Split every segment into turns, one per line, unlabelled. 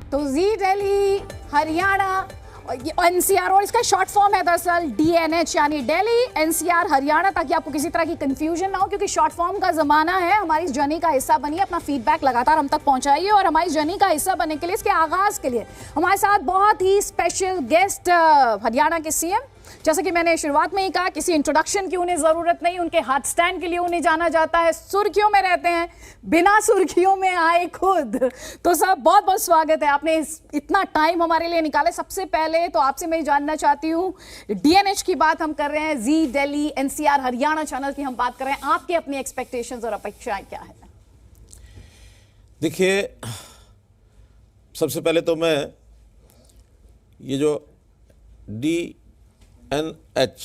तो जी दिल्ली हरियाणा एनसीआर, और इसका शॉर्ट फॉर्म है दरअसल डीएनएच, यानी दिल्ली एनसीआर हरियाणा, ताकि आपको किसी तरह की कंफ्यूजन ना हो, क्योंकि शॉर्ट फॉर्म का जमाना है। हमारी इस जर्नी का हिस्सा बनिए, अपना फीडबैक लगातार हम तक पहुंचाइए, और हमारी जर्नी का हिस्सा बनने के लिए, इसके आगाज के लिए हमारे साथ बहुत ही स्पेशल गेस्ट हरियाणा के सीएम। जैसा कि मैंने शुरुआत में ही कहा, किसी इंट्रोडक्शन की उन्हें जरूरत नहीं, उनके हाथ स्टैंड के लिए उन्हें जाना जाता है। सुर्खियों में रहते हैं, बिना सुर्खियों में आए खुद। तो साहब बहुत बहुत स्वागत है, आपने इतना टाइम हमारे लिए निकाला। सबसे पहले तो आपसे मैं जानना चाहती हूँ, डीएनएच की बात हम कर रहे हैं, जी दिल्ली एनसीआर हरियाणा चैनल की हम बात कर रहे हैं, आपके अपनी एक्सपेक्टेशंस और अपेक्षाएं क्या है?
देखिए, सबसे पहले तो मैं ये जो DNH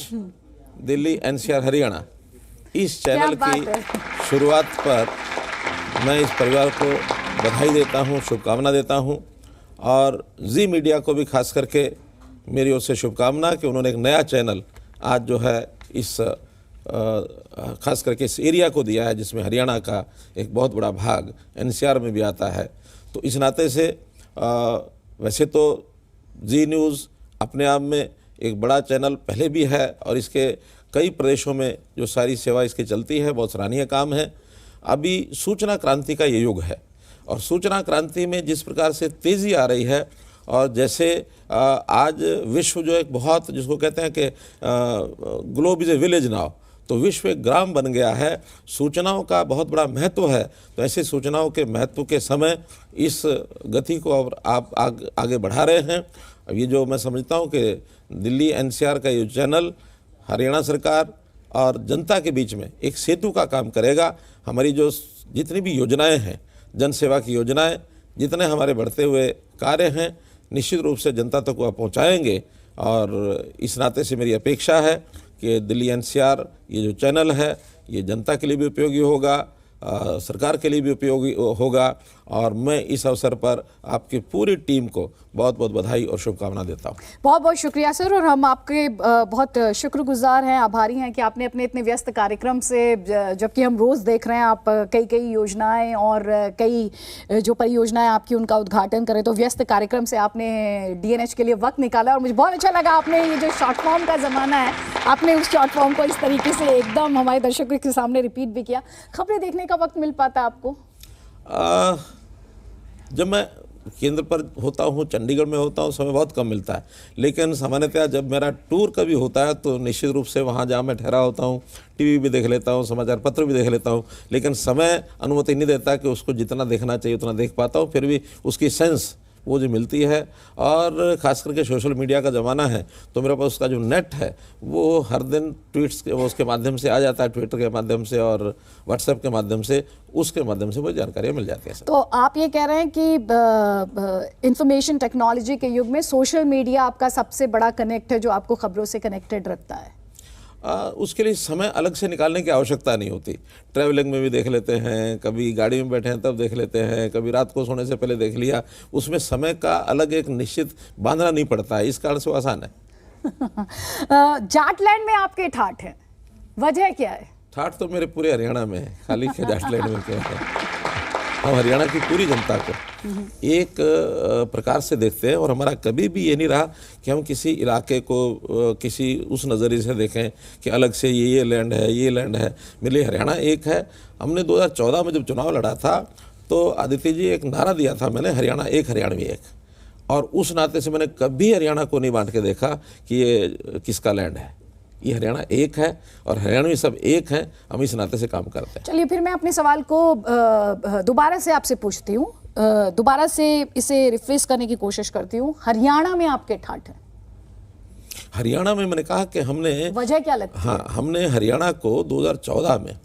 दिल्ली एनसीआर हरियाणा इस चैनल की शुरुआत पर मैं इस परिवार को बधाई देता हूं, शुभकामना देता हूं, और जी मीडिया को भी खास करके मेरी ओर से शुभकामना कि उन्होंने एक नया चैनल आज जो है इस खास करके इस एरिया को दिया है, जिसमें हरियाणा का एक बहुत बड़ा भाग एनसीआर में भी आता है। तो इस नाते से वैसे तो जी न्यूज़ अपने आप में एक बड़ा चैनल पहले भी है, और इसके कई प्रदेशों में जो सारी सेवा इसकी चलती है, बहुत सराहनीय काम है। अभी सूचना क्रांति का ये युग है, और सूचना क्रांति में जिस प्रकार से तेज़ी आ रही है, और जैसे आज विश्व जो एक बहुत जिसको कहते हैं कि globe is a village now, तो विश्व एक ग्राम बन गया है। सूचनाओं का बहुत बड़ा महत्व है, तो ऐसे सूचनाओं के महत्व के समय इस गति को और आप आगे बढ़ा रहे हैं। अब ये जो मैं समझता हूँ कि दिल्ली एनसीआर का ये चैनल हरियाणा सरकार और जनता के बीच में एक सेतु का काम करेगा। हमारी जो जितनी भी योजनाएं हैं, जन सेवा की योजनाएं, जितने हमारे बढ़ते हुए कार्य हैं, निश्चित रूप से जनता तक वह पहुँचाएँगे। और इस नाते से मेरी अपेक्षा है कि दिल्ली एनसीआर ये जो चैनल है, ये जनता के लिए भी उपयोगी होगा, सरकार के लिए भी उपयोगी होगा, और मैं इस अवसर पर आपकी पूरी टीम को बहुत बहुत बधाई और शुभकामना देता हूँ।
बहुत बहुत शुक्रिया सर, और हम आपके बहुत शुक्रगुजार हैं, आभारी हैं कि आपने अपने इतने व्यस्त कार्यक्रम से, जबकि हम रोज़ देख रहे हैं आप कई योजनाएं और कई जो परियोजनाएं आपकी उनका उद्घाटन करें, तो व्यस्त कार्यक्रम से आपने डीएनएच के लिए वक्त निकाला, और मुझे बहुत अच्छा लगा आपने ये जो शॉर्ट फॉर्म का ज़माना है, आपने उस शॉर्ट फॉर्म को इस तरीके से एकदम हमारे दर्शकों के सामने रिपीट भी किया। खबरें देखने का वक्त मिल पाता आपको?
जब मैं केंद्र पर होता हूँ, चंडीगढ़ में होता हूँ, समय बहुत कम मिलता है, लेकिन सामान्यतः जब मेरा टूर कभी होता है तो निश्चित रूप से वहाँ जहाँ मैं ठहरा होता हूँ, टीवी भी देख लेता हूँ, समाचार पत्र भी देख लेता हूँ, लेकिन समय अनुमति नहीं देता कि उसको जितना देखना चाहिए उतना देख पाता हूँ। फिर भी उसकी सेंस वो जो मिलती है, और ख़ास करके सोशल मीडिया का ज़माना है, तो मेरे पास उसका जो नेट है वो हर दिन ट्वीट्स के उसके माध्यम से आ जाता है, ट्विटर के माध्यम से और व्हाट्सएप के माध्यम से, उसके माध्यम से मुझे जानकारियाँ मिल जाती हैं।
तो आप ये कह रहे हैं कि इंफॉर्मेशन टेक्नोलॉजी के युग में सोशल मीडिया आपका सबसे बड़ा कनेक्ट है, जो आपको खबरों से कनेक्टेड रखता है?
उसके लिए समय अलग से निकालने की आवश्यकता नहीं होती। ट्रैवलिंग में भी देख लेते हैं, कभी गाड़ी में बैठे हैं तब देख लेते हैं, कभी रात को सोने से पहले देख लिया। उसमें समय का अलग एक निश्चित बांधना नहीं पड़ता है, इस कारण से वो आसान है।
जाटलैंड में आपके ठाठ हैं, वजह क्या है?
ठाठ तो मेरे पूरे हरियाणा में है, खाली के जाटलैंड में क्या है। हम हरियाणा की पूरी जनता को एक प्रकार से देखते हैं, और हमारा कभी भी ये नहीं रहा कि हम किसी इलाके को किसी उस नज़रिए से देखें कि अलग से ये लैंड है, ये लैंड है। मेरे लिए हरियाणा एक है। हमने 2014 में जब चुनाव लड़ा था तो आदित्य जी एक नारा दिया था मैंने, हरियाणा एक हरियाणवी एक, और उस नाते से मैंने कभी हरियाणा को नहीं बांट के देखा कि ये किसका लैंड है। ये हरियाणा एक है, और हरियाणवी सब एक हैं, हम इस नाते से काम करते हैं।
चलिए, फिर मैं अपने सवाल को दोबारा से आपसे पूछती हूँ, दोबारा से इसे रिफ्रेश करने की कोशिश करती हूँ। हरियाणा में आपके ठाठ हैं?
हरियाणा में मैंने कहा कि हमने,
वजह क्या लगती है?
हाँ, हमने हरियाणा को 2014 में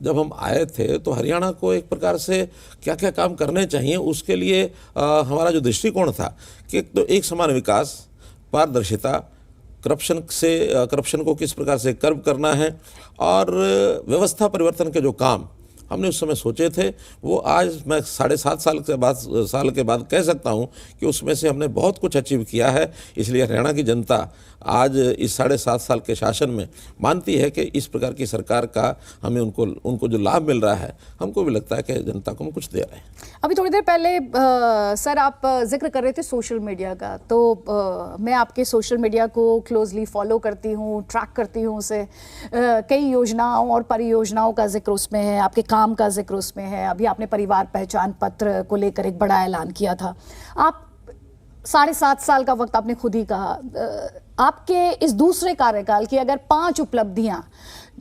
जब हम आए थे, तो हरियाणा को एक प्रकार से क्या क्या काम करने चाहिए उसके लिए हमारा जो दृष्टिकोण था कि तो एक समान विकास, पारदर्शिता, करप्शन को किस प्रकार से कर्व करना है, और व्यवस्था परिवर्तन के जो काम हमने उस समय सोचे थे, वो आज मैं 7.5 साल के बाद कह सकता हूँ कि उसमें से हमने बहुत कुछ अचीव किया है। इसलिए हरियाणा की जनता आज इस 7.5 साल के शासन में मानती है कि इस प्रकार की सरकार का हमें उनको जो लाभ मिल रहा है, हमको भी लगता है कि जनता को हम कुछ दे रहे हैं।
अभी थोड़ी देर पहले सर आप जिक्र कर रहे थे सोशल मीडिया का, तो मैं आपके सोशल मीडिया को क्लोजली फॉलो करती हूँ, ट्रैक करती हूँ उसे। कई योजनाओं और परियोजनाओं का जिक्र उसमें है, आपके काम का जिक्र उसमें है। अभी आपने परिवार पहचान पत्र को लेकर एक बड़ा ऐलान किया था। आप 7.5 साल का वक्त आपने खुद ही कहा, आपके इस दूसरे कार्यकाल की अगर 5 उपलब्धियां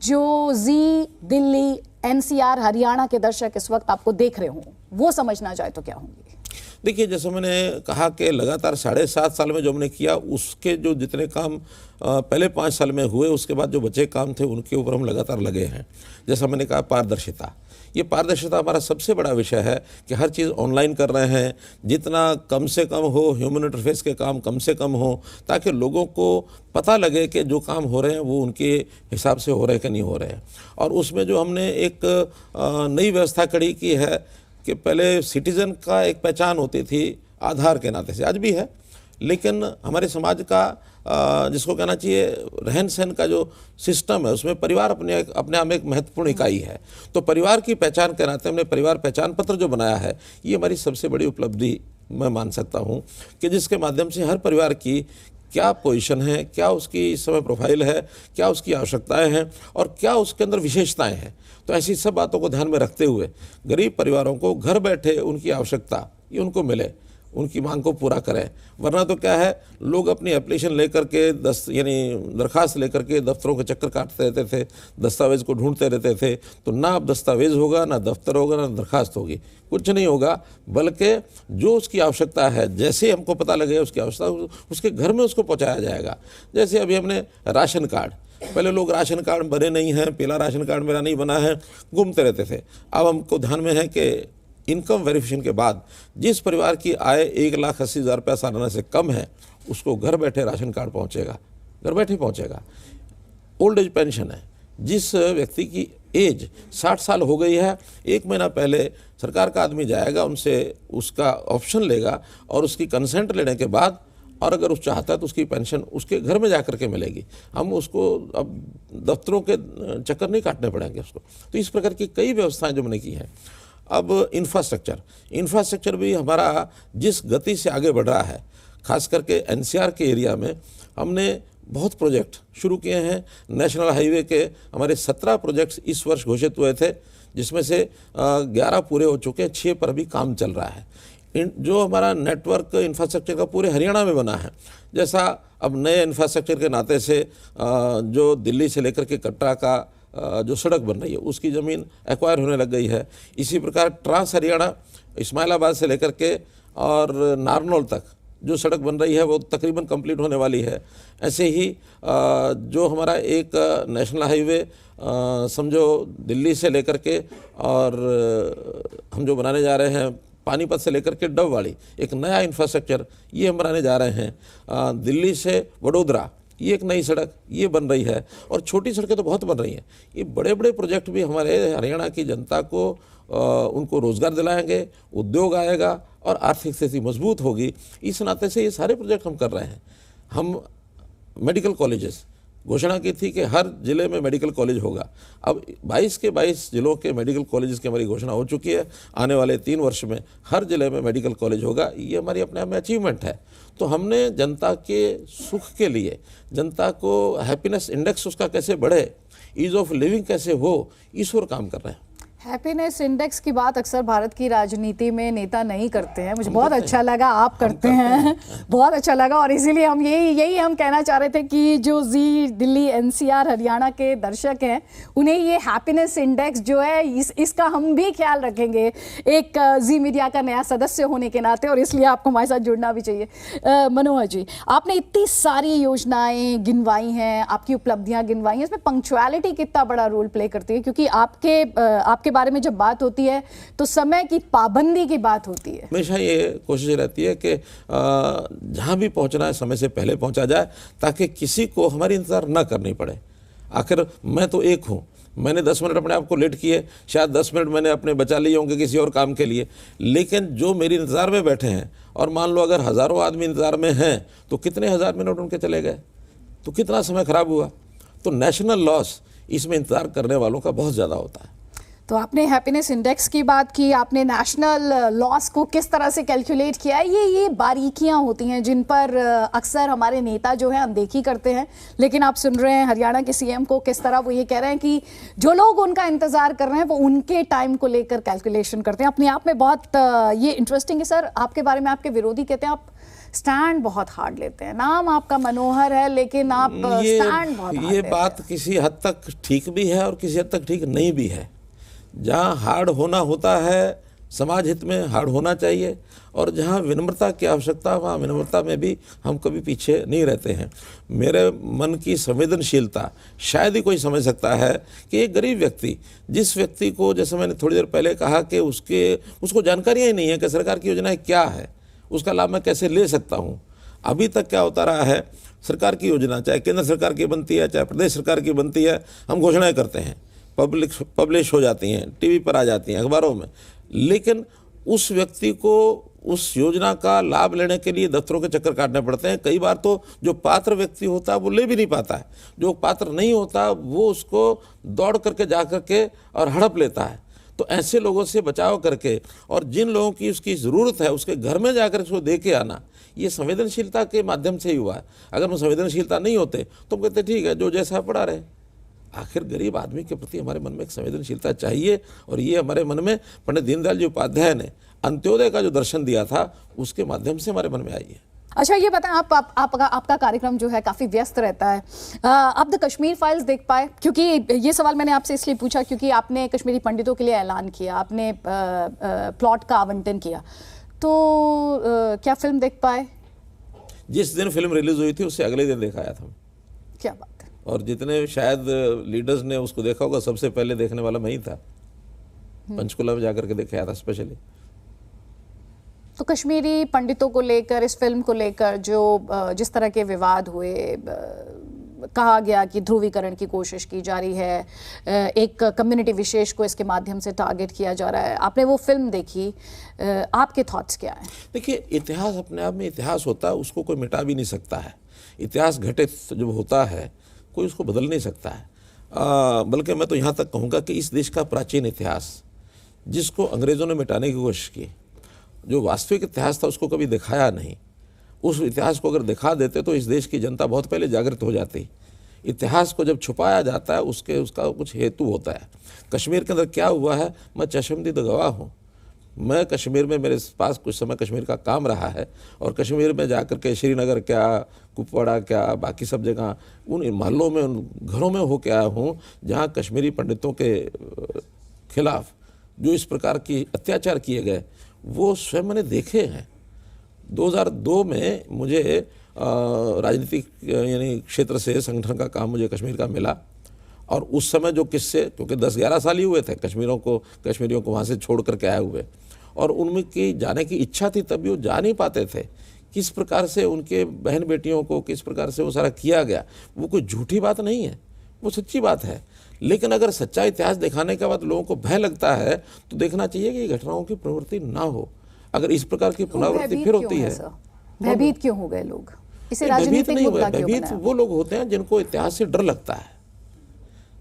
जो जी, दिल्ली, एनसीआर, हरियाणा के दर्शक इस वक्त आपको देख रहे हों, वो समझना चाहे तो क्या होंगी?
देखिए, जैसे मैंने कहा कि लगातार 7.5 साल में जो हमने किया, उसके जो जितने काम पहले 5 साल में हुए, उसके बाद जो बचे काम थे उनके ऊपर हम लगातार लगे हैं। जैसा मैंने कहा, पारदर्शिता, ये पारदर्शिता हमारा सबसे बड़ा विषय है कि हर चीज़ ऑनलाइन कर रहे हैं, जितना कम से कम हो, ह्यूमन इंटरफेस के काम कम से कम हो, ताकि लोगों को पता लगे कि जो काम हो रहे हैं वो उनके हिसाब से हो रहे हैं कि नहीं हो रहे हैं। और उसमें जो हमने एक नई व्यवस्था खड़ी की है कि पहले सिटीज़न का एक पहचान होती थी आधार के नाते से, आज भी है, लेकिन हमारे समाज का जिसको कहना चाहिए रहन सहन का जो सिस्टम है, उसमें परिवार अपने आप में एक महत्वपूर्ण इकाई है। तो परिवार की पहचान के नाते हमने परिवार पहचान पत्र जो बनाया है, ये हमारी सबसे बड़ी उपलब्धि मैं मान सकता हूँ कि जिसके माध्यम से हर परिवार की क्या पोजीशन है, क्या उसकी इस समय प्रोफाइल है, क्या उसकी आवश्यकताएं हैं और क्या उसके अंदर विशेषताएं हैं। तो ऐसी सब बातों को ध्यान में रखते हुए गरीब परिवारों को घर बैठे उनकी आवश्यकता ये उनको मिले, उनकी मांग को पूरा करें। वरना तो क्या है, लोग अपनी एप्लीकेशन लेकर के दरखास्त लेकर के दफ्तरों के चक्कर काटते रहते थे, दस्तावेज़ को ढूंढते रहते थे। तो ना अब दस्तावेज़ होगा, ना दफ्तर होगा, ना दरखास्त होगी, कुछ नहीं होगा, बल्कि जो उसकी आवश्यकता है, जैसे हमको पता लगे उसकी आवश्यकता, उसके घर में उसको पहुँचाया जाएगा। जैसे अभी हमने राशन कार्ड, पहले लोग राशन कार्ड बने नहीं हैं, पीला राशन कार्ड मेरा नहीं बना है, घूमते रहते थे। अब हमको ध्यान में है कि इनकम वेरिफिकेशन के बाद जिस परिवार की आय 1,80,000 रुपया सालाना से कम है, उसको घर बैठे राशन कार्ड पहुंचेगा, घर बैठे पहुंचेगा। ओल्ड एज पेंशन है, जिस व्यक्ति की एज 60 साल हो गई है, 1 महीना पहले सरकार का आदमी जाएगा, उनसे उसका ऑप्शन लेगा और उसकी कंसेंट लेने के बाद, और अगर उस चाहता है तो उसकी पेंशन उसके घर में जा कर के मिलेगी। हम उसको अब दफ्तरों के चक्कर नहीं काटने पड़ेंगे उसको। तो इस प्रकार की कई व्यवस्थाएं जो मैंने की हैं। अब इंफ्रास्ट्रक्चर भी हमारा जिस गति से आगे बढ़ रहा है, खास करके एनसीआर के एरिया में हमने बहुत प्रोजेक्ट शुरू किए हैं। नेशनल हाईवे के हमारे 17 प्रोजेक्ट्स इस वर्ष घोषित हुए थे, जिसमें से 11 पूरे हो चुके हैं, 6 पर अभी काम चल रहा है। जो हमारा नेटवर्क इंफ्रास्ट्रक्चर का पूरे हरियाणा में बना है, जैसा अब नए इंफ्रास्ट्रक्चर के नाते से जो दिल्ली से लेकर के कटरा का जो सड़क बन रही है, उसकी ज़मीन एक्वायर होने लग गई है। इसी प्रकार ट्रांस हरियाणा इस्माइलाबाद से लेकर के और नारनौल तक जो सड़क बन रही है वो तकरीबन कंप्लीट होने वाली है। ऐसे ही जो हमारा एक नेशनल हाईवे समझो दिल्ली से लेकर के, और हम जो बनाने जा रहे हैं पानीपत से लेकर के डब वाली एक नया इंफ्रास्ट्रक्चर, ये हम बनाने जा रहे हैं। दिल्ली से वडोदरा ये एक नई सड़क ये बन रही है, और छोटी सड़कें तो बहुत बन रही हैं। ये बड़े बड़े प्रोजेक्ट भी हमारे हरियाणा की जनता को उनको रोज़गार दिलाएंगे, उद्योग आएगा और आर्थिक स्थिति मजबूत होगी। इस नाते से ये सारे प्रोजेक्ट हम कर रहे हैं। हम मेडिकल कॉलेजेस घोषणा की थी कि हर जिले में मेडिकल कॉलेज होगा। अब 22 के 22 जिलों के मेडिकल कॉलेजेस की हमारी घोषणा हो चुकी है। आने वाले 3 वर्ष में हर जिले में मेडिकल कॉलेज होगा। ये हमारी अपने आप में अचीवमेंट है। तो हमने जनता के सुख के लिए, जनता को हैप्पीनेस इंडेक्स उसका कैसे बढ़े, ईज ऑफ लिविंग कैसे हो, इस ओर काम कर रहे हैं।
हैप्पीनेस इंडेक्स की बात अक्सर भारत की राजनीति में नेता नहीं करते हैं। मुझे बहुत अच्छा लगा आप करते हैं, बहुत अच्छा लगा। और इसीलिए हम यही हम कहना चाह रहे थे कि जो जी, दिल्ली, एनसीआर, हरियाणा के दर्शक हैं, उन्हें ये हैप्पीनेस इंडेक्स जो है इसका हम भी ख्याल रखेंगे एक जी मीडिया का नया सदस्य होने के नाते, और इसलिए आपको हमारे साथ जुड़ना भी चाहिए। मनोहर जी, आपने इतनी सारी योजनाएं गिनवाई हैं, आपकी उपलब्धियां गिनवाई हैं, इसमें पंक्चुअलिटी कितना बड़ा रोल प्ले करती है? क्योंकि आपके बारे में जब बात होती है तो समय की पाबंदी की बात होती है। हमेशा
ये कोशिश रहती है कि जहां भी पहुंचना है समय से पहले पहुंचा जाए, ताकि किसी को हमारी इंतजार न करनी पड़े। आखिर मैं तो एक हूं, मैंने 10 मिनट अपने आप को लेट किए, शायद 10 मिनट मैंने अपने बचा लिए होंगे किसी और काम के लिए, लेकिन जो मेरी इंतज़ार में बैठे हैं, और मान लो अगर हज़ारों आदमी इंतज़ार में हैं तो कितने हज़ार मिनट उनके चले गए, तो कितना समय ख़राब हुआ। तो नेशनल लॉस इसमें इंतज़ार करने वालों का बहुत ज़्यादा होता है।
तो आपने हैप्पीनेस इंडेक्स की बात की, आपने नेशनल लॉस को किस तरह से कैलकुलेट किया है, ये बारीकियां होती हैं जिन पर अक्सर हमारे नेता जो है अनदेखी करते हैं। लेकिन आप सुन रहे हैं हरियाणा के सीएम को, किस तरह वो ये कह रहे हैं कि जो लोग उनका इंतजार कर रहे हैं वो उनके टाइम को लेकर कैलकुलेशन करते हैं। अपने आप में बहुत ये इंटरेस्टिंग है सर। आपके बारे में आपके विरोधी कहते हैं आप स्टैंड बहुत हार्ड लेते हैं। नाम आपका मनोहर है लेकिन आप स्टैंड बहुत हार्ड
ये बात किसी हद तक ठीक भी है और किसी हद तक ठीक नहीं भी है। जहाँ हार्ड होना होता है समाज हित में हार्ड होना चाहिए, और जहाँ विनम्रता की आवश्यकता वहाँ विनम्रता में भी हम कभी पीछे नहीं रहते हैं। मेरे मन की संवेदनशीलता शायद ही कोई समझ सकता है कि एक गरीब व्यक्ति, जिस व्यक्ति को, जैसे मैंने थोड़ी देर पहले कहा कि उसको जानकारियाँ ही नहीं है कि सरकार की योजनाएं क्या है, उसका लाभ मैं कैसे ले सकता हूँ। अभी तक क्या होता रहा है, सरकार की योजना चाहे केंद्र सरकार की बनती है चाहे प्रदेश सरकार की बनती है, हम घोषणाएँ करते हैं, पब्लिश हो जाती हैं, टीवी पर आ जाती हैं, अखबारों में, लेकिन उस व्यक्ति को उस योजना का लाभ लेने के लिए दफ्तरों के चक्कर काटने पड़ते हैं। कई बार तो जो पात्र व्यक्ति होता है वो ले भी नहीं पाता है, जो पात्र नहीं होता वो उसको दौड़ करके जा करके और हड़प लेता है। तो ऐसे लोगों से बचाव करके, और जिन लोगों की उसकी ज़रूरत है उसके घर में जाकर उसको दे के आना, ये संवेदनशीलता के माध्यम से ही हुआ है। अगर हम संवेदनशीलता नहीं होते तो हम कहते ठीक है जो जैसा पड़ा रहे। आखिर गरीब आदमी के प्रति हमारे मन में एक संवेदनशीलता चाहिए, और ये हमारे मन में पंडित दीनदयाल जी उपाध्याय ने अंत्योदय का जो दर्शन दिया था उसके माध्यम से हमारे मन में आई है।
अच्छा ये बताएं, आपका कार्यक्रम जो है काफ़ी व्यस्त रहता है, आप द कश्मीर फाइल्स देख पाए? क्योंकि ये सवाल मैंने आपसे इसलिए पूछा क्योंकि आपने कश्मीरी पंडितों के लिए ऐलान किया, आपने प्लॉट का आवंटन किया, तो क्या फिल्म देख पाए?
जिस दिन फिल्म रिलीज हुई थी उससे अगले दिन देखा आया था।
क्या बात है।
और जितने शायद लीडर्स ने उसको देखा होगा, सबसे पहले देखने वाला मैं ही था। पंचकुला में जाकर के देखा था स्पेशली।
तो कश्मीरी पंडितों को लेकर, इस फिल्म को लेकर जो जिस तरह के विवाद हुए, कहा गया कि ध्रुवीकरण की कोशिश की जा रही है, एक कम्युनिटी विशेष को इसके माध्यम से टारगेट किया जा रहा है, आपने वो फिल्म देखी, आपके थॉट्स क्या हैं?
देखिए, इतिहास अपने आप में इतिहास होता है, उसको कोई मिटा भी नहीं सकता है। इतिहास घटित जब होता है कोई उसको बदल नहीं सकता है। बल्कि मैं तो यहाँ तक कहूँगा कि इस देश का प्राचीन इतिहास जिसको अंग्रेज़ों ने मिटाने की कोशिश की, जो वास्तविक इतिहास था उसको कभी दिखाया नहीं। उस इतिहास को अगर दिखा देते तो इस देश की जनता बहुत पहले जागृत हो जाती। इतिहास को जब छुपाया जाता है उसका कुछ हेतु होता है। कश्मीर के अंदर क्या हुआ है, मैं चश्मदीद गवाह हूँ। मैं कश्मीर में, मेरे पास कुछ समय कश्मीर का काम रहा है, और कश्मीर में जाकर के श्रीनगर क्या, कुपवाड़ा क्या, बाकी सब जगह उन महलों में, उन घरों में हो के आया हूँ जहाँ कश्मीरी पंडितों के खिलाफ जो इस प्रकार की अत्याचार किए गए वो स्वयं मैंने देखे हैं। 2002 में मुझे राजनीतिक यानी क्षेत्र से संगठन का काम मुझे कश्मीर का मिला, और उस समय जो किस्से, क्योंकि 10-11 साल ही हुए थे कश्मीरियों को वहाँ से छोड़ करके आए हुए, और उनमें की जाने की इच्छा थी तब भी वो जा नहीं पाते थे। किस प्रकार से उनके बहन बेटियों को किस प्रकार से वो सारा किया गया, वो कोई झूठी बात नहीं है, वो सच्ची बात है। लेकिन अगर सच्चा इतिहास दिखाने के बाद लोगों को भय लगता है तो देखना चाहिए कि घटनाओं की पुनरावृत्ति ना हो। अगर इस प्रकार की पुनरावृत्ति फिर होती है,
भयभीत क्यों हो गए लोग? इसे राजनीतिक मुद्दा क्यों बनाया?
भयभीत वो लोग होते हैं जिनको इतिहास से डर लगता है।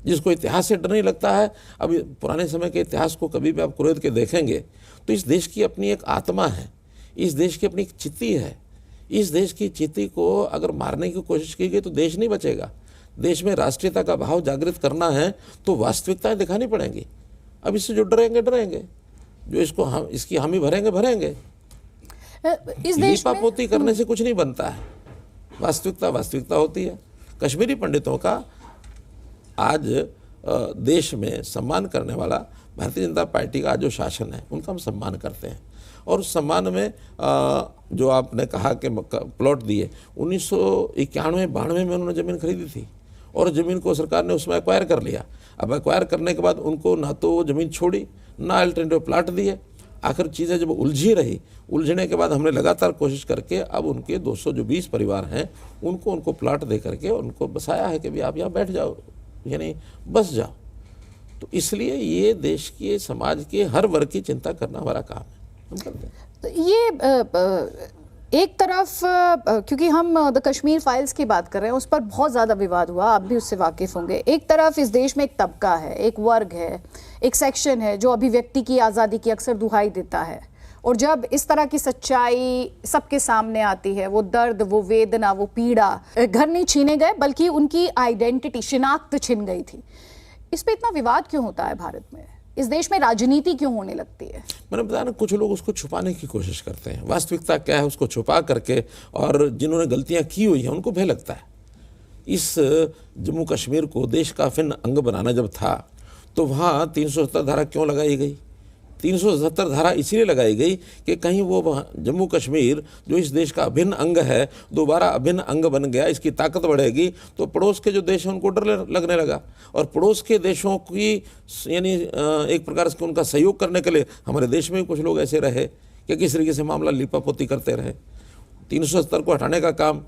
जिसको इतिहास से डर नहीं लगता है, अब पुराने समय के इतिहास को कभी भी आप कुरेद के देखेंगे तो इस देश की अपनी एक आत्मा है, इस देश की अपनी एक चित्ती है। इस देश की चित्ती को अगर मारने की कोशिश की गई तो देश नहीं बचेगा। देश में राष्ट्रीयता का भाव जागृत करना है तो वास्तविकताएं दिखानी पड़ेंगी। अब इससे जो डरेंगे, जो इसकी हामी भरेंगे।
इस देश में
लीपापोती करने से कुछ नहीं बनता है। वास्तविकता होती है। कश्मीरी पंडितों का आज देश में सम्मान करने वाला भारतीय जनता पार्टी का जो शासन है उनका हम सम्मान करते हैं, और उस सम्मान में जो आपने कहा कि प्लॉट दिए, 1991-92 में उन्होंने ज़मीन खरीदी थी, और ज़मीन को सरकार ने उसमें एक्वायर कर लिया। अब एक्वायर करने के बाद उनको ना तो वो ज़मीन छोड़ी, ना अल्टरनेटिव प्लाट दिए। आखिर चीज़ें जब उलझी रही, उलझने के बाद हमने लगातार कोशिश करके अब उनके 220 परिवार हैं उनको प्लाट दे करके उनको बसाया है कि भाई आप यहाँ बैठ जाओ, यानी बस जाओ। तो इसलिए ये देश के समाज के हर वर्ग की चिंता करना हमारा काम है, हम करते हैं।
तो ये एक तरफ क्योंकि हम द कश्मीर फाइल्स की बात कर रहे हैं, उस पर बहुत ज़्यादा विवाद हुआ, आप भी उससे वाकिफ़ होंगे। एक तरफ इस देश में एक तबका है, एक वर्ग है, एक सेक्शन है जो अभिव्यक्ति की आज़ादी की अक्सर दुहाई देता है, और जब इस तरह की सच्चाई सबके सामने आती है, वो दर्द, वो वेदना, वो पीड़ा, घर नहीं छीने गए बल्कि उनकी आइडेंटिटी, शिनाख्त छिन गई थी। इस पे इतना विवाद क्यों होता है भारत में? इस देश में राजनीति क्यों होने लगती है? मैंने
बताया ना, कुछ लोग उसको छुपाने की कोशिश करते हैं। वास्तविकता क्या है उसको छुपा करके, और जिन्होंने गलतियां की हुई हैं उनको भय लगता है। इस जम्मू कश्मीर को देश का अभिन्न अंग बनाना जब था तो वहाँ 370 धारा क्यों लगाई गई? 370 धारा इसीलिए लगाई गई कि कहीं वो जम्मू कश्मीर जो इस देश का अभिन्न अंग है दोबारा अभिन्न अंग बन गया, इसकी ताकत बढ़ेगी तो पड़ोस के जो देश हैं उनको डर लगने लगा, और पड़ोस के देशों की यानी एक प्रकार से उनका सहयोग करने के लिए हमारे देश में कुछ लोग ऐसे रहे कि किस तरीके से मामला लिपापोती करते रहे। 370 को हटाने का काम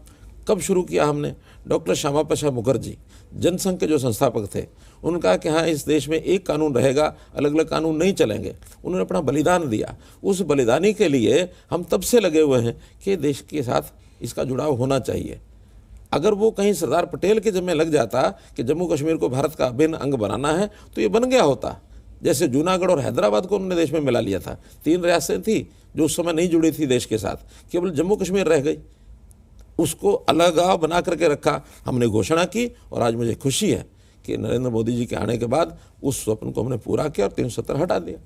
कब शुरू किया हमने? डॉक्टर श्यामा प्रसाद मुखर्जी जनसंघ के जो संस्थापक थे, उनका कि हाँ इस देश में एक कानून रहेगा, अलग अलग कानून नहीं चलेंगे। उन्होंने अपना बलिदान दिया। उस बलिदानी के लिए हम तब से लगे हुए हैं कि देश के साथ इसका जुड़ाव होना चाहिए। अगर वो कहीं सरदार पटेल के जिम्मे लग जाता कि जम्मू कश्मीर को भारत का अभिन्न अंग बनाना है तो ये बन गया होता। जैसे जूनागढ़ और हैदराबाद को उन्होंने देश में मिला लिया था। 3 रियासतें थी जो उस समय नहीं जुड़ी थी देश के साथ, केवल जम्मू कश्मीर रह गई। उसको अलगाव बना करके रखा, हमने घोषणा की, और आज मुझे खुशी है कि नरेंद्र मोदी जी के आने के बाद उस स्वप्न को हमने पूरा किया और 370 हटा दिया।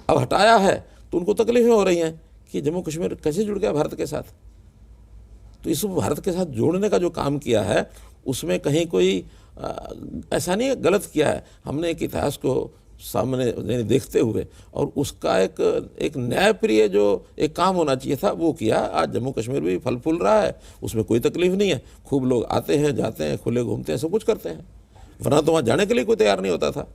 अब हटाया है तो उनको तकलीफें हो रही हैं कि जम्मू कश्मीर कैसे जुड़ गया भारत के साथ। तो इस भारत के साथ जोड़ने का जो काम किया है उसमें कहीं कोई ऐसा नहीं गलत किया है। हमने एक इतिहास को सामने देखते हुए और उसका एक न्यायप्रिय जो एक काम होना चाहिए था वो किया। आज जम्मू कश्मीर भी फल फूल रहा है, उसमें कोई तकलीफ नहीं है। खूब लोग आते हैं, जाते हैं, खुले घूमते हैं, सब कुछ करते हैं, वरना तो वहाँ जाने के लिए कोई तैयार नहीं होता था।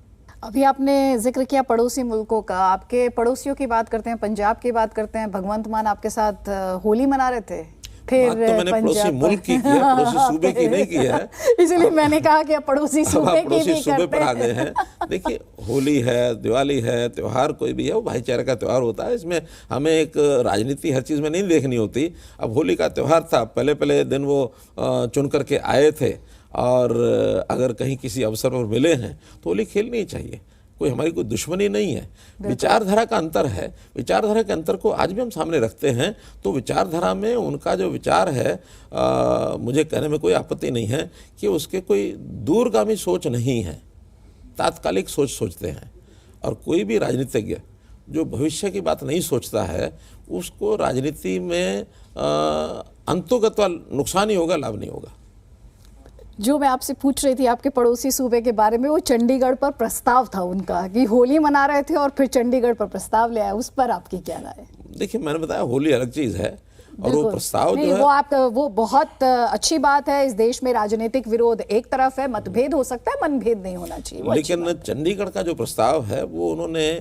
अभी आपने जिक्र किया पड़ोसी मुल्कों का, आपके पड़ोसियों की बात करते हैं, पंजाब की बात करते हैं। भगवंत मान आपके साथ होली मना रहे थे, फिर
बात तो मैंने पड़ोसी मुल्क की किया, पड़ोसी सूबे की नहीं की है,
इसलिए मैंने कहा कि पड़ोसी सूबे की भी
सूबे पर आ गए हैं। देखिए, होली है, दिवाली है, त्यौहार कोई भी है वो भाईचारे का त्यौहार होता है। इसमें हमें एक राजनीति हर चीज़ में नहीं देखनी होती। अब होली का त्यौहार था, पहले दिन वो चुन करके आए थे, और अगर कहीं किसी अवसर पर मिले हैं तो होली खेलनी चाहिए। कोई हमारी कोई दुश्मनी नहीं है। विचारधारा का अंतर है, विचारधारा के अंतर को आज भी हम सामने रखते हैं। तो विचारधारा में उनका जो विचार है, मुझे कहने में कोई आपत्ति नहीं है कि उसके कोई दूरगामी सोच नहीं है, तात्कालिक सोच सोचते हैं। और कोई भी राजनीतिज्ञ जो भविष्य की बात नहीं सोचता है उसको राजनीति में अंतोगत नुकसान ही होगा, लाभ नहीं होगा।
जो मैं आपसे पूछ रही थी आपके पड़ोसी सूबे के बारे में, वो चंडीगढ़ पर प्रस्ताव था उनका कि होली मना रहे थे और फिर चंडीगढ़ पर प्रस्ताव ले आए, उस पर आपकी क्या राय है?
देखिए, मैंने बताया होली अलग चीज है और वो प्रस्ताव जो है
वो बहुत अच्छी बात है। इस देश में राजनीतिक विरोध एक तरफ है, मतभेद हो सकता है, मनभेद नहीं होना चाहिए,
लेकिन चंडीगढ़ का जो प्रस्ताव है वो उन्होंने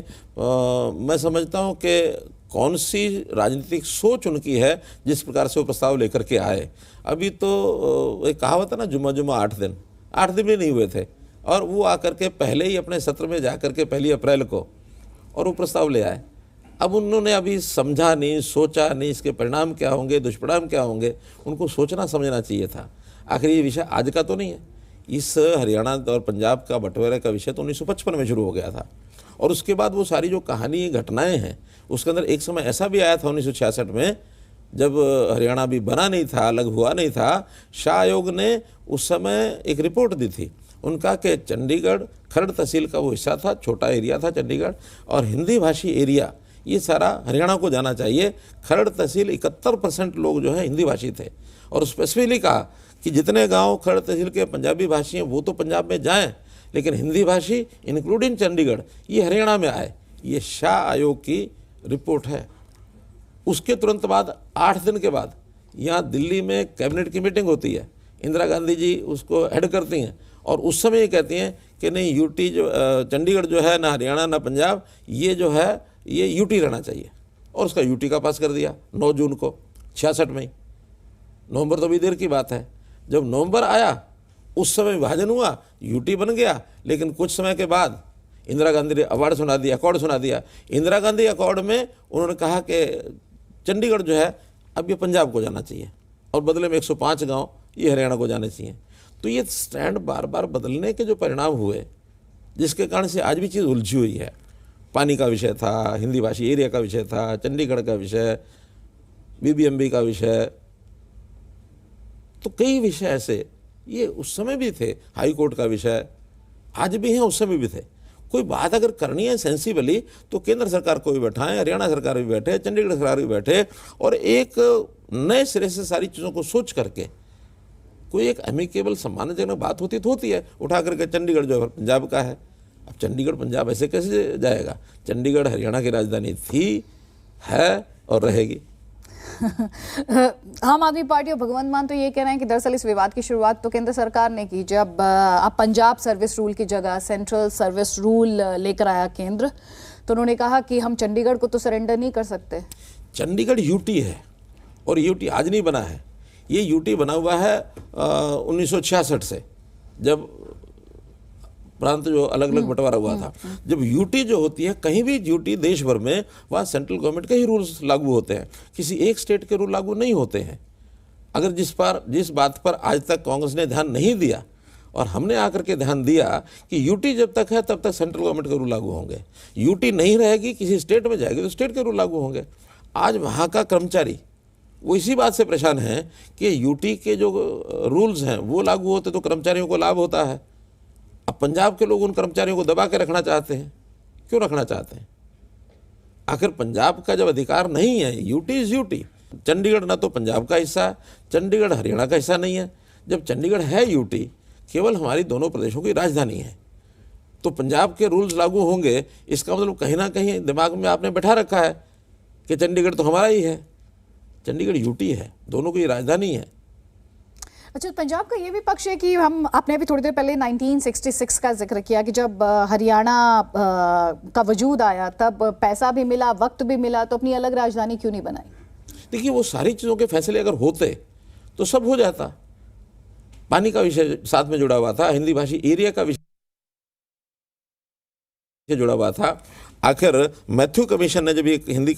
मैं समझता हूँ कि कौन सी राजनीतिक सोच उनकी है जिस प्रकार से वो प्रस्ताव लेकर के आए। अभी तो एक कहावत है ना, जुम्मा 8 दिन भी नहीं हुए थे, और वो आकर के पहले ही अपने सत्र में जाकर के 1 अप्रैल को और वो प्रस्ताव ले आए। अब उन्होंने अभी समझा नहीं, सोचा नहीं, इसके परिणाम क्या होंगे, दुष्परिणाम क्या होंगे, उनको सोचना समझना चाहिए था। आखिर ये विषय आज का तो नहीं है। इस हरियाणा और पंजाब का बंटवारे का विषय तो 1955 में शुरू हो गया था, और उसके बाद वो सारी जो कहानी घटनाएं हैं उसके अंदर एक समय ऐसा भी आया था 1966 में, जब हरियाणा भी बना नहीं था, अलग हुआ नहीं था। शाह आयोग ने उस समय एक रिपोर्ट दी थी उनका कि चंडीगढ़ खरड़ तहसील का वो हिस्सा था, छोटा एरिया था चंडीगढ़, और हिंदी भाषी एरिया ये सारा हरियाणा को जाना चाहिए। खरड़ तहसील 71% लोग जो है हिंदी भाषी थे, और स्पेसिफिकली कहा कि जितने गांव खरड़ तहसील के पंजाबी भाषी हैं वो तो पंजाब में जाएं, लेकिन हिंदी भाषी इंक्लूडिंग चंडीगढ़ ये हरियाणा में आए। ये शाह आयोग की रिपोर्ट है। उसके तुरंत बाद 8 दिन के बाद यहाँ दिल्ली में कैबिनेट की मीटिंग होती है, इंदिरा गांधी जी उसको हेड करती हैं, और उस समय ये कहती हैं कि नहीं, यूटी जो चंडीगढ़ जो है ना हरियाणा ना पंजाब, ये जो है ये यूटी रहना चाहिए, और उसका यूटी का पास कर दिया 9 जून को 66 में। नवंबर तो अभी देर की बात है। जब नवंबर आया उस समय विभाजन हुआ, यूटी बन गया, लेकिन कुछ समय के बाद इंदिरा गांधी अवार्ड सुना दिया, अकॉर्ड सुना दिया। इंदिरा गांधी अकॉर्ड में उन्होंने कहा कि चंडीगढ़ जो है अब ये पंजाब को जाना चाहिए और बदले में 105 गांव ये हरियाणा को जाने चाहिए। तो ये स्टैंड बार बार बदलने के जो परिणाम हुए, जिसके कारण से आज भी चीज़ उलझी हुई है। पानी का विषय था, हिंदी भाषी एरिया का विषय था, चंडीगढ़ का विषय, बीबीएमबी का विषय, तो कई विषय ऐसे ये उस समय भी थे। हाई कोर्ट का विषय आज भी हैं, उस समय भी थे। कोई बात अगर करनी है सेंसिबली तो केंद्र सरकार को भी बैठाएं, हरियाणा सरकार भी बैठे, चंडीगढ़ सरकार भी बैठे और एक नए सिरे से सारी चीज़ों को सोच करके कोई एक एमिकेबल सम्मानजनक बात होती तो होती है। उठा करके चंडीगढ़ जो है पंजाब का है, अब चंडीगढ़ पंजाब ऐसे कैसे जाएगा? चंडीगढ़ हरियाणा की राजधानी थी, है और रहेगी।
आम आदमी पार्टी और भगवंत मान तो ये कह रहे हैं कि दरअसल इस विवाद की शुरुआत तो केंद्र सरकार ने की, जब अब पंजाब सर्विस रूल की जगह सेंट्रल सर्विस रूल लेकर आया केंद्र, तो उन्होंने कहा कि हम चंडीगढ़ को तो सरेंडर नहीं कर सकते।
चंडीगढ़ यूटी है और यूटी आज नहीं बना है, ये यूटी बना हुआ है 1966 से, जब प्रांत जो अलग अलग बंटवारा हुआ था। जब यूटी जो होती है, कहीं भी यूटी देश भर में, वहाँ सेंट्रल गवर्नमेंट के ही रूल्स लागू होते हैं, किसी एक स्टेट के रूल लागू नहीं होते हैं। अगर जिस बात पर आज तक कांग्रेस ने ध्यान नहीं दिया और हमने आकर के ध्यान दिया कि यूटी जब तक है तब तक सेंट्रल गवर्नमेंट के रूल लागू होंगे, यूटी नहीं रहेगी, किसी स्टेट में जाएगी तो स्टेट के रूल लागू होंगे। आज वहाँ का कर्मचारी वो इसी बात से परेशान है कि यूटी के जो रूल्स हैं वो लागू होते तो कर्मचारियों को लाभ होता है। अब पंजाब के लोग उन कर्मचारियों को दबा के रखना चाहते हैं। क्यों रखना चाहते हैं? आखिर पंजाब का जब अधिकार नहीं है, यूटी इज यूटी। चंडीगढ़ ना तो पंजाब का हिस्सा, चंडीगढ़ हरियाणा का हिस्सा नहीं है। जब चंडीगढ़ है यूटी, केवल हमारी दोनों प्रदेशों की राजधानी है, तो पंजाब के रूल्स लागू होंगे। इसका मतलब कहीं ना कहीं दिमाग में आपने बैठा रखा है कि चंडीगढ़ तो हमारा ही है। चंडीगढ़ यूटी है, दोनों की राजधानी है।
अच्छा, पंजाब का ये भी पक्ष है कि आपने अभी थोड़ी देर पहले 1966 का जिक्र किया कि जब हरियाणा का वजूद आया तब पैसा भी मिला, वक्त भी मिला, तो अपनी अलग राजधानी क्यों नहीं बनाई? देखिए,
वो सारी चीज़ों के फैसले अगर होते तो सब हो जाता। पानी का विषय साथ में जुड़ा हुआ था, हिंदी भाषी एरिया का विषय जुड़ा हुआ था। आखिर मैथ्यू कमीशन ने जब ये हिंदी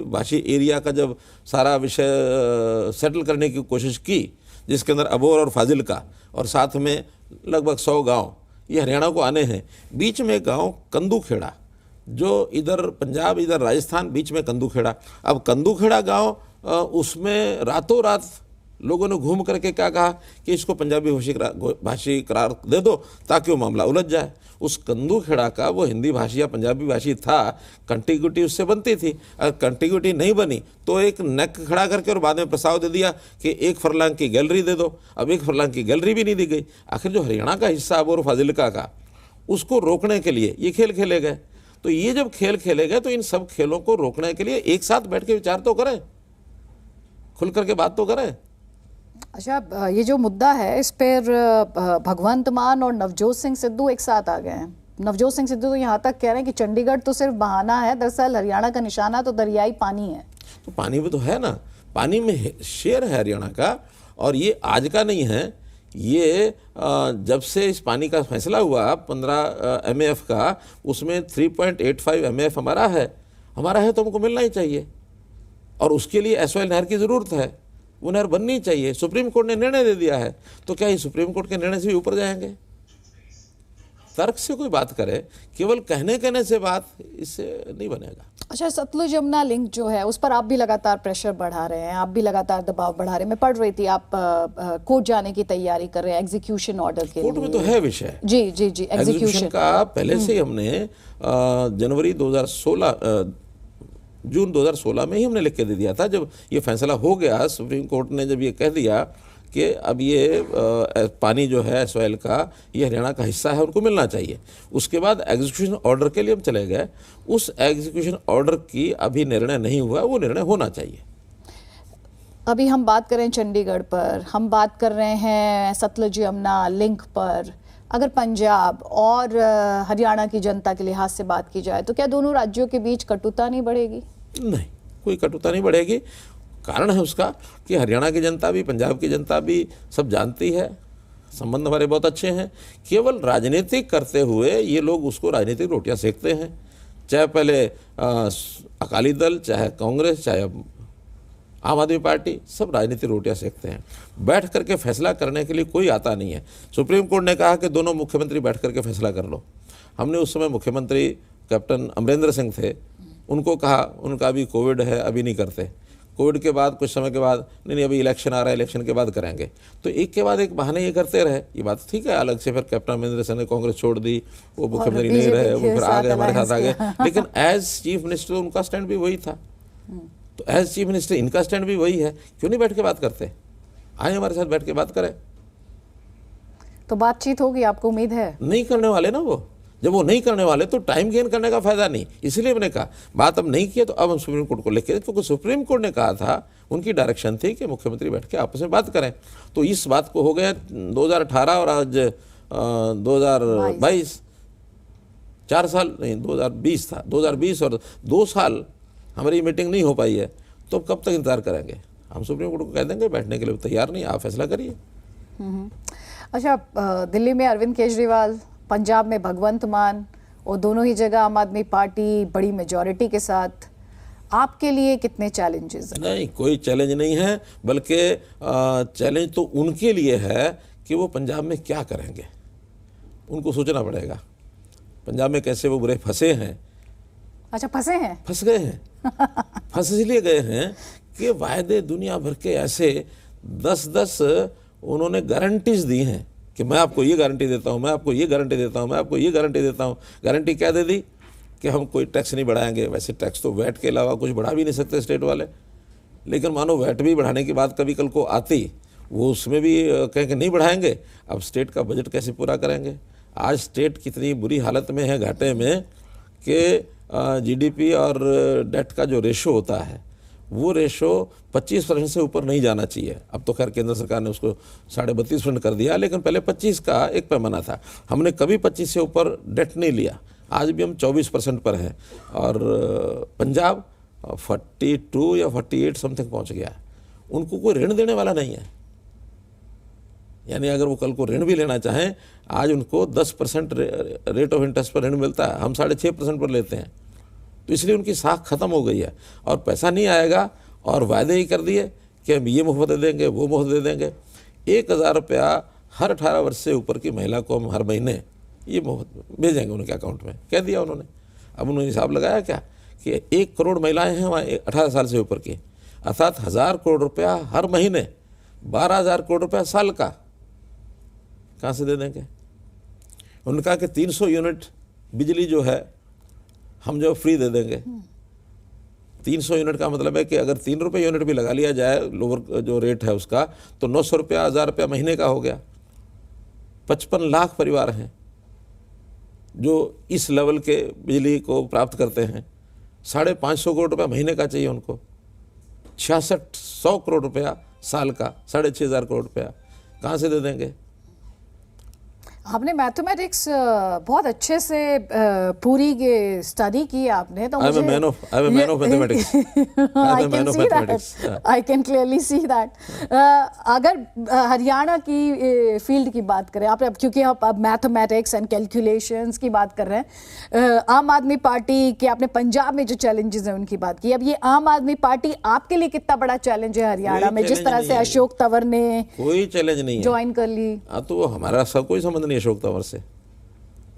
भाषी एरिया का जब सारा विषय सेटल करने की कोशिश की, जिसके अंदर अबोर और फाजिल्का और साथ में लगभग 100 गांव ये हरियाणा को आने हैं। बीच में गांव कंदूखेड़ा, जो इधर पंजाब इधर राजस्थान, बीच में कंदूखेड़ा। अब कंदूखेड़ा गांव उसमें रातों रात लोगों ने घूम करके क्या कहा कि इसको पंजाबी भाषी करार दे दो ताकि वो मामला उलझ जाए। उस कंदूखेड़ा का वो हिंदी भाषी या पंजाबी भाषी था, कंटिग्यूटी उससे बनती थी। अगर कंटिग्यूटी नहीं बनी तो एक नेक खड़ा करके और बाद में प्रस्ताव दे दिया कि 1 फरलांग की गैलरी दे दो। अब 1 फरलांग की गैलरी भी नहीं दी गई। आखिर जो हरियाणा का हिस्सा अबोर फाजिल्का का, उसको रोकने के लिए ये खेल खेले गए। तो ये जब खेल खेले गए तो इन सब खेलों को रोकने के लिए एक साथ बैठ के विचार तो करें, खुल करके बात तो करें।
अच्छा, ये जो मुद्दा है इस पर भगवंत मान और नवजोत सिंह सिद्धू एक साथ आ गए हैं। नवजोत सिंह सिद्धू तो यहाँ तक कह रहे हैं कि चंडीगढ़ तो सिर्फ बहाना है, दरअसल हरियाणा का निशाना तो दरियाई पानी है।
तो पानी में तो है ना, पानी में शेयर है हरियाणा का, और ये आज का नहीं है। ये जब से इस पानी का फैसला हुआ 15 MAF का, उसमें 3.85 MAF हमारा है तो हमको मिलना ही चाहिए। और उसके लिए एसवाइल नहर की ज़रूरत है, वो नहर बननी चाहिए। सुप्रीम कोर्ट ने निर्णय दे दिया है, तो क्या ये सुप्रीम कोर्ट के निर्णय से भी ऊपर जाएंगे? तर्क से कोई बात करे, केवल कहने से बात इससे नहीं बनेगा।
अच्छा, सतलुज यमुना लिंक जो है उस पर आप भी लगातार प्रेशर बढ़ा रहे हैं, आप भी लगातार दबाव बढ़ा रहे हैं। मैं पढ़ रही थी आप कोर्ट जाने की तैयारी कर रहे हैं एग्जीक्यूशन ऑर्डर के लिए।
कोर्ट में तो है विषय,
जी
एग्जीक्यूशन का पहले से ही हमने जून 2016 में ही हमने लिख के दे दिया था। जब ये फैसला हो गया, सुप्रीम कोर्ट ने जब ये कह दिया कि अब ये पानी जो है सॉइल का ये हरियाणा का हिस्सा है, उनको मिलना चाहिए, उसके बाद एग्जीक्यूशन ऑर्डर के लिए हम चले गए। उस एग्जीक्यूशन ऑर्डर की अभी निर्णय नहीं हुआ, वो निर्णय होना चाहिए।
अभी हम बात करें चंडीगढ़ पर, हम बात कर रहे हैं सतलुज यमुना लिंक पर। अगर पंजाब और हरियाणा की जनता के लिहाज से बात की जाए तो क्या दोनों राज्यों के बीच कटुता नहीं बढ़ेगी?
नहीं, कोई कटुता नहीं बढ़ेगी। कारण है उसका कि हरियाणा की जनता भी, पंजाब की जनता भी सब जानती है संबंध हमारे बहुत अच्छे हैं। केवल राजनीतिक करते हुए ये लोग उसको राजनीतिक रोटियां सेकते हैं, चाहे पहले अकाली दल, चाहे कांग्रेस, चाहे आम आदमी पार्टी, सब राजनीतिक रोटियां सेकते हैं। बैठ करके फैसला करने के लिए कोई आता नहीं है। सुप्रीम कोर्ट ने कहा कि दोनों मुख्यमंत्री बैठ करके फैसला कर लो। हमने उस समय मुख्यमंत्री कैप्टन अमरिंदर सिंह थे, उनको कहा, उनका अभी कोविड है, अभी नहीं करते। कोविड के बाद कुछ समय के बाद नहीं अभी इलेक्शन आ रहा है, इलेक्शन के बाद करेंगे। तो एक के बाद एक बहाने ये करते रहे। ये बात ठीक है, अलग से फिर कैप्टन अमरिंदर सिंह ने कांग्रेस छोड़ दी, वो मुख्यमंत्री नहीं रहे, वो फिर आ गए, हमारे साथ आ गए। लेकिन एज चीफ मिनिस्टर उनका स्टैंड भी वही था, तो एज चीफ मिनिस्टर इनका स्टैंड भी वही है। क्यों नहीं बैठ के बात करते? आए हमारे साथ बैठ के बात करें।
तो बातचीत होगी, आपको उम्मीद है?
नहीं करने वाले ना वो। जब वो नहीं करने वाले तो टाइम गेन करने का फायदा नहीं। इसलिए मैंने कहा बात अब नहीं किया तो अब हम सुप्रीम कोर्ट को लिखे, क्योंकि सुप्रीम कोर्ट ने कहा था, उनकी डायरेक्शन थी कि मुख्यमंत्री बैठ के आपस में बात करें। तो इस बात को हो गया 2018 और आज 2022, 4 साल नहीं, 2020 था, 2020 और 2 साल हमारी मीटिंग नहीं हो पाई है। तो कब तक इंतजार करेंगे? हम सुप्रीम कोर्ट को कह देंगे बैठने के लिए तैयार नहीं, आप फैसला करिए।
अच्छा, दिल्ली में अरविंद केजरीवाल, पंजाब में भगवंत मान, और दोनों ही जगह आम आदमी पार्टी बड़ी मेजॉरिटी के साथ, आपके लिए कितने चैलेंजेस हैं?
नहीं, कोई चैलेंज नहीं है, बल्कि चैलेंज तो उनके लिए है कि वो पंजाब में क्या करेंगे। उनको सोचना पड़ेगा पंजाब में कैसे वो बुरे फंसे हैं।
अच्छा, फंसे हैं?
फंस गए हैं। फंस इसलिए गए हैं कि वायदे दुनिया भर के ऐसे 10-10 उन्होंने गारंटीज दी हैं कि मैं आपको ये गारंटी देता हूँ, मैं आपको ये गारंटी देता हूँ, मैं आपको ये गारंटी देता हूँ। गारंटी क्या दे दी कि हम कोई टैक्स नहीं बढ़ाएंगे। वैसे टैक्स तो वैट के अलावा कुछ बढ़ा भी नहीं सकते स्टेट वाले, लेकिन मानो वैट भी बढ़ाने की बात कभी कल को आती, वो उसमें भी कहें कि नहीं बढ़ाएंगे। अब स्टेट का बजट कैसे पूरा करेंगे? आज स्टेट कितनी बुरी हालत में है, घाटे में, कि जीडीपी और डेट का जो रेशो होता है वो रेशो 25% से ऊपर नहीं जाना चाहिए। अब तो खैर केंद्र सरकार ने उसको 32.5% कर दिया, लेकिन पहले 25 का एक पैमाना था। हमने कभी 25 से ऊपर डेट नहीं लिया। आज भी हम 24% पर हैं, और पंजाब 42 या 48 समथिंग पहुंच गया। उनको कोई ऋण देने वाला नहीं है, यानी अगर वो कल को ऋण भी लेना चाहें, आज उनको 10% रेट ऑफ इंटरेस्ट पर ऋण मिलता है, हम 6.5% पर लेते हैं। तो इसलिए उनकी साख खत्म हो गई है, और पैसा नहीं आएगा, और वायदे ही कर दिए कि हम ये मुफ्त दे देंगे, वो मुफ्त दे देंगे। 1,000 रुपया हर 18 वर्ष से ऊपर की महिला को हम हर महीने ये मुफ्त भेजेंगे उनके अकाउंट में, कह दिया उन्होंने। अब उन्होंने हिसाब लगाया क्या कि 1 करोड़ महिलाएं हैं वहाँ 18 साल से ऊपर की, अर्थात 1,000 करोड़ रुपया हर महीने, 12,000 करोड़ रुपया साल का कहाँ से दे देंगे? उनका कि 300 यूनिट बिजली जो है हम जो फ्री दे देंगे। 300 यूनिट का मतलब है कि अगर 3 रुपये यूनिट भी लगा लिया जाए, लोअर जो रेट है उसका, तो 900 रुपया, 1,000 रुपया महीने का हो गया। 55 लाख परिवार हैं जो इस लेवल के बिजली को प्राप्त करते हैं। 550 करोड़ रुपया महीने का चाहिए उनको, 6600 करोड़ रुपया साल का, 6,500 करोड़ रुपया कहाँ से दे देंगे?
आपने मैथमेटिक्स बहुत अच्छे से पूरी स्टडी की आपने, तो मुझे
man of mathematics.
I can clearly see that. अगर हरियाणा की फील्ड की बात करें आप, क्योंकि आप अब मैथमेटिक्स एंड कैलकुलेशंस की बात कर रहे हैं, आम आदमी पार्टी के आपने पंजाब में जो चैलेंजेस हैं उनकी बात की, अब ये आम आदमी पार्टी आपके लिए कितना बड़ा चैलेंज है हरियाणा में, जिस तरह से अशोक तंवर ने
कोई चैलेंज नहीं
ज्वाइन कर ली?
तो हमारा सब कोई संबंध नहीं अशोक तंवर से,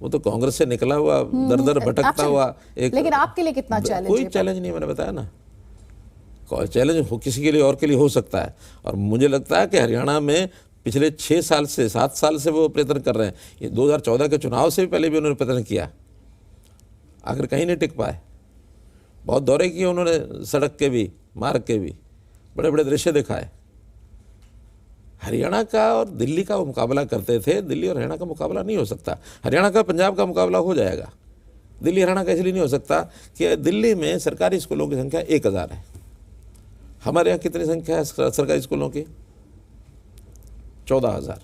वो तो कांग्रेस से निकला हुआ दर दर भटकता हुआ एक। लेकिन
आपके लिए कितना चैलेंज?
कोई चैलेंज नहीं, मैंने बताया ना। चैलेंज हो किसी के लिए और के लिए हो सकता है, और मुझे लगता है कि हरियाणा में पिछले 6 साल से 7 साल से वो प्रयत्न कर रहे हैं। ये 2014 के चुनाव से भी पहले भी उन्होंने प्रयत्न किया, आखिर कहीं नहीं टिक पाए। बहुत दौरे किए उन्होंने, सड़क के भी, मार्ग के भी, बड़े बड़े दृश्य दिखाए। हरियाणा का और दिल्ली का वो मुकाबला करते थे, दिल्ली और हरियाणा का मुकाबला नहीं हो सकता। हरियाणा का पंजाब का मुकाबला हो जाएगा, दिल्ली हरियाणा का इसलिए नहीं हो सकता कि दिल्ली में सरकारी स्कूलों की संख्या 1,000 है। हमारे यहाँ कितनी संख्या है सरकारी स्कूलों की? 14,000।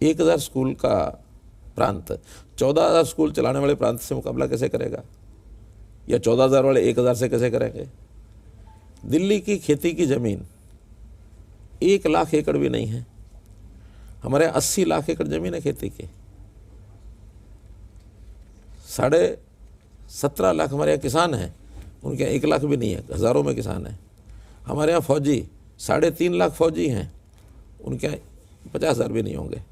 1,000 स्कूल का प्रांत 14,000 स्कूल चलाने वाले प्रांत से मुकाबला कैसे करेगा? या 14,000 वाले 1,000 से कैसे करेंगे? दिल्ली की खेती की ज़मीन 1 लाख एकड़ भी नहीं है। हमारे 80 लाख एकड़ ज़मीन है खेती की, 17.5 लाख हमारे यहाँ किसान हैं, उनके यहाँ 1 लाख भी नहीं है, हज़ारों में किसान हैं। हमारे यहाँ फौजी 3.5 लाख फौजी हैं, उनके यहाँ 50,000 भी नहीं होंगे।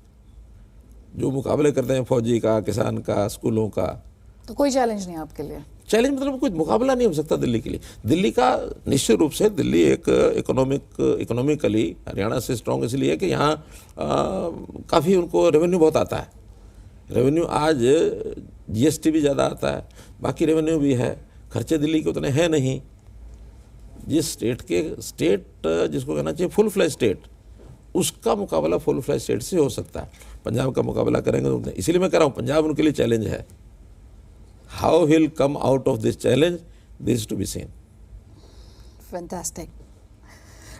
जो मुकाबले करते हैं फौजी का, किसान का, स्कूलों का,
तो कोई चैलेंज नहीं आपके लिए?
चैलेंज मतलब कोई मुकाबला नहीं हो सकता दिल्ली के लिए। दिल्ली का निश्चित रूप से, दिल्ली एक इकोनॉमिकली हरियाणा से स्ट्रॉन्ग इसलिए है कि यहाँ काफ़ी उनको रेवेन्यू बहुत आता है। रेवेन्यू आज जीएसटी भी ज़्यादा आता है, बाकी रेवेन्यू भी है, खर्चे दिल्ली के उतने हैं नहीं। जिस स्टेट जिसको कहना चाहिए फुल फ्लैश स्टेट, उसका मुकाबला फुल फ्लैश स्टेट से हो सकता है। पंजाब का मुकाबला करेंगे तो, इसीलिए मैं कह रहा हूँ पंजाब उनके लिए चैलेंज है। How will come out of this challenge, this to be seen.
Fantastic.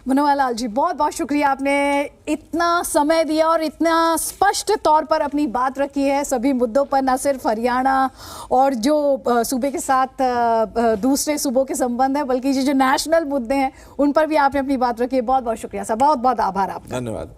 Manohar Lal ji, बहुत बहुत शुक्रिया, आपने इतना समय दिया और इतना स्पष्ट तौर पर अपनी बात रखी है सभी मुद्दों पर, न सिर्फ हरियाणा और जो सूबे के साथ दूसरे सूबों के संबंध है, बल्कि जो नेशनल मुद्दे हैं उन पर भी आपने अपनी बात रखी है। बहुत बहुत शुक्रिया सर, बहुत बहुत आभार आपका।
धन्यवाद।